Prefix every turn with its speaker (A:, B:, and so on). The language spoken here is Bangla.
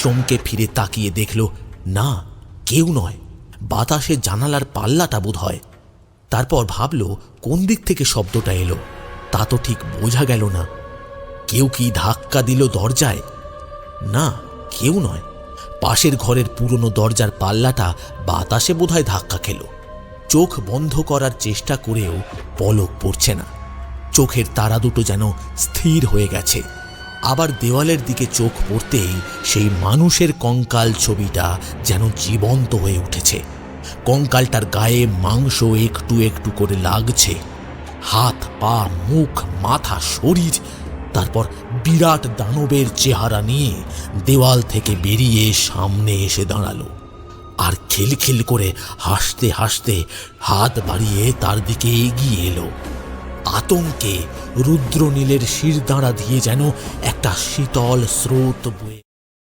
A: চমকে ফিরে তাকিয়ে দেখল, না, কেউ নয়, বাতাসে জানালার পাল্লাটা বোধ হয়। তারপর ভাবল কোন দিক থেকে শব্দটা এলো, তা তো ঠিক বোঝা গেল না। কেউ কি ধাক্কা দিল দরজায়? না, কেউ নয়। পাশের ঘরের পুরনো দরজার পাল্লাটা বাতাসে বোধহয় ধাক্কা খেল। চোখ বন্ধ করার চেষ্টা করেও পলক পড়ছে না। চোখের তারা দুটো যেন স্থির হয়ে গেছে। আবার দেওয়ালের দিকে চোখ পড়তেই সেই মানুষের কঙ্কাল ছবিটা যেন জীবন্ত হয়ে উঠেছে। কঙ্কালটার গায়ে মাংস একটু একটু করে লাগছে, হাত, পা, মুখ, মাথা, শরীর। তারপর বিরাট দানবের চেহারা নিয়ে দেওয়াল থেকে বেরিয়ে সামনে এসে দাঁড়ালো, আর খিলখিল করে হাসতে হাসতে হাত বাড়িয়ে তার দিকে এগিয়ে এলো। আতঙ্কে রুদ্রনীলের শিরদাঁড়া দিয়ে যেন একটা শীতল স্রোত বয়ে